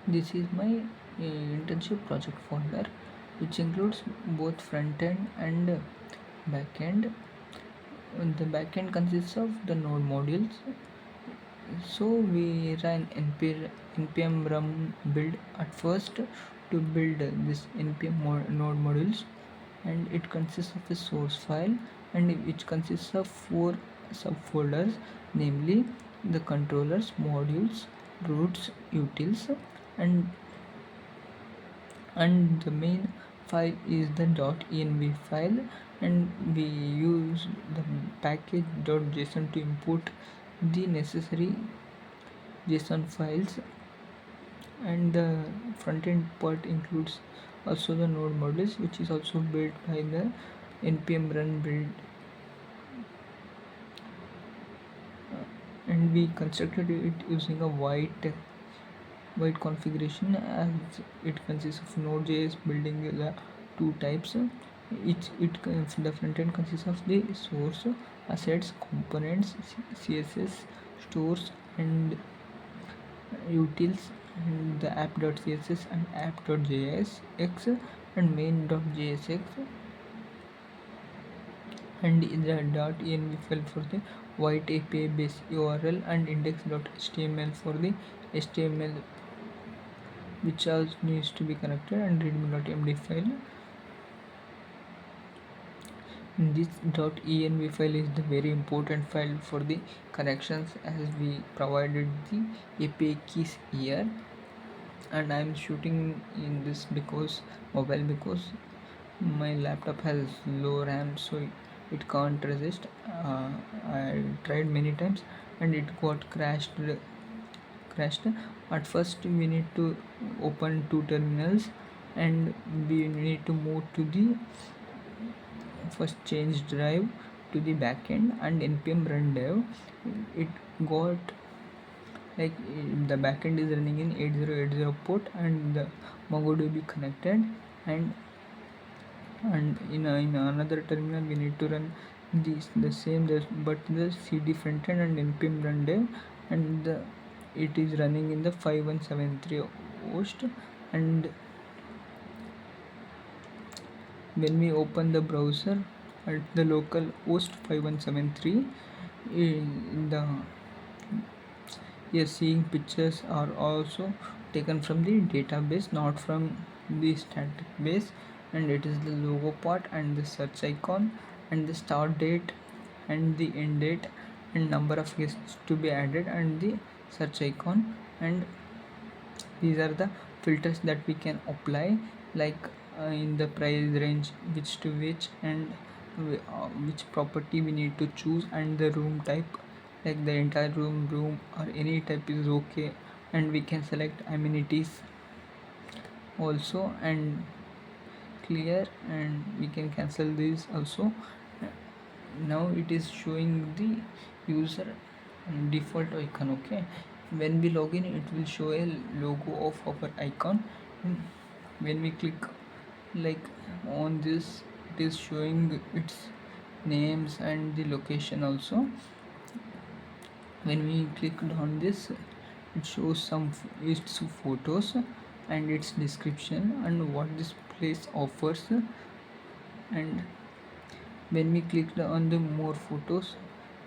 This is my internship project folder, which includes both front end and back end. The back end consists of the node modules. So we ran npm run build at first to build this node modules, and it consists of a source file, and which consists of 4 subfolders, namely the controllers, modules, routes, utils, and the main file is the .env file, and we use the package.json to import the necessary JSON files. And the front end part includes also the node modules, which is also built by the npm run build, and we constructed it using a white configuration, as it consists of Node.js building the 2 types. The front end consists of the source, assets, components, css, stores, and utils, and the app.css and app.jsx and main.jsx, and in the .env file for the white API base URL, and index.html for the HTML, which also needs to be connected, and readme.md file. This .env file is the very important file for the connections, as we provided the API keys here, and I am shooting in this because my laptop has low RAM, so it can't resist. I tried many times and it got crashed. At first we need to open 2 terminals, and we need to move to the first change drive to the backend, and npm run dev. It got like the backend is running in 8080 port, and the MongoDB connected, and in another terminal we need to run the same, but the cd frontend and npm run dev, and it is running in the 5173 host. And when we open the browser at the local host 5173, seeing pictures are also taken from the database, not from the static base, and it is the logo part, and the search icon, and the start date, and the end date, and number of guests to be added, and the search icon. And these are the filters that we can apply, like in the price range, which to which, and which property we need to choose, and the room type, like the entire room or any type is okay, and we can select amenities also, and clear, and we can cancel this also. Now it is showing the user default icon. Okay, when we log in, it will show a logo of our icon. When we click like on this, it is showing its names and the location also. When we click on this, it shows its photos and its description and what this place offers. And when we click on the more photos,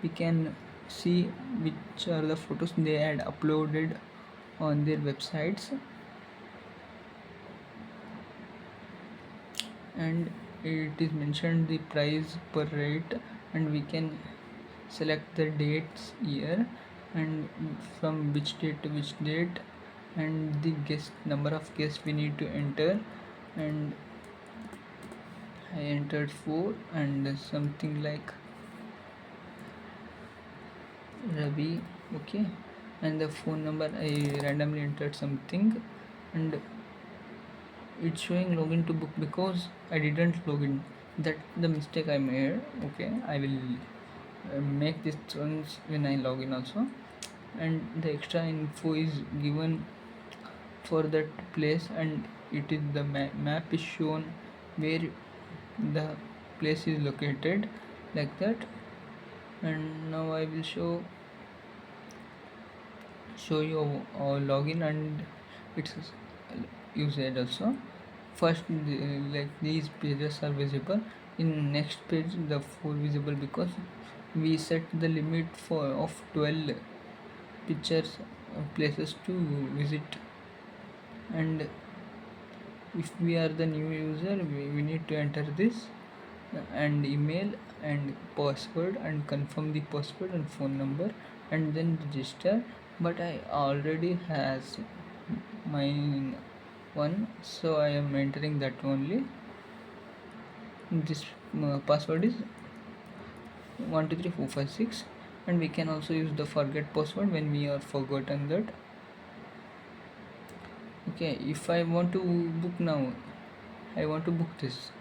we can see which are the photos they had uploaded on their websites, and it is mentioned the price per rate, and we can select the dates here, and from which date to which date, and the number of guests we need to enter, and I entered 4 and something like Ravi. Okay, and the phone number I randomly entered something, and it's showing login to book because I didn't log in. That the mistake I made. Okay, I will make this once when I log in also. And the extra info is given for that place, and it is the map is shown where the place is located, like that. And now I will show you login, and its usage also. First, like these pages are visible. In next page, the 4 visible because we set the limit for of 12 pictures places to visit. And if we are the new user, we need to enter this and email and password and confirm the password and phone number and then register. But I already has mine one, so I am entering that only. This password is 123456, and we can also use the forget password when we are forgotten that. Okay, if I want to book now, I want to book this.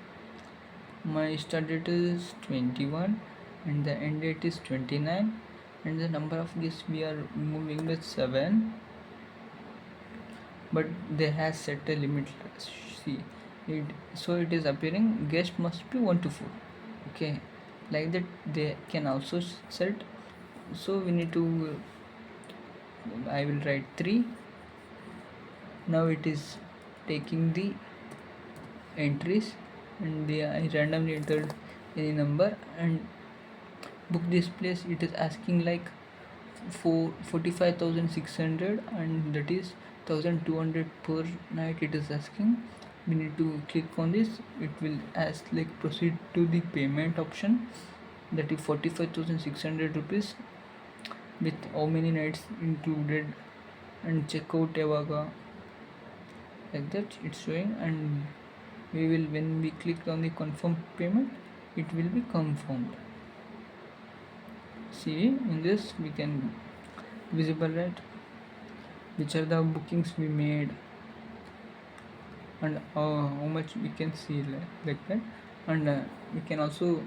My start date is 21 and the end date is 29, and the number of guests we are moving with 7, but they has set a limit. See it, so it is appearing guest must be 1 to 4. Okay, like that they can also set. So we need to, I will write 3. Now it is taking the entries and I randomly entered any number and book this place. It is asking like 45,600 and that is 1,200 per night. It is asking, we need to click on this. It will ask like proceed to the payment option, that is 45,600 rupees with how many nights included and checkout evaga, like that it's showing. And we will, when we click on the confirm payment, it will be confirmed. See, in this we can visible, right, which are the bookings we made and how much we can see like that. And we can also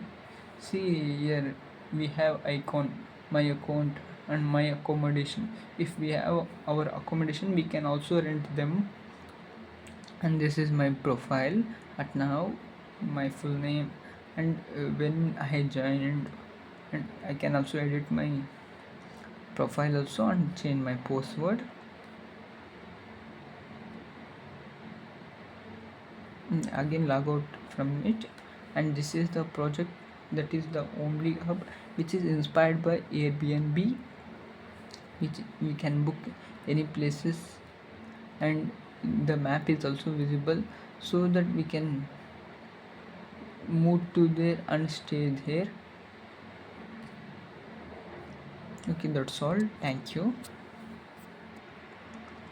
see here we have icon my account and my accommodation. If we have our accommodation, we can also rent them. And this is my profile at now, my full name, and when I joined, and I can also edit my profile also and change my password. Again log out from it. And this is the project, that is the HomelyHub, which is inspired by Airbnb, which we can book any places, and the map is also visible so that we can move to there and stay there. Okay, that's all. Thank you.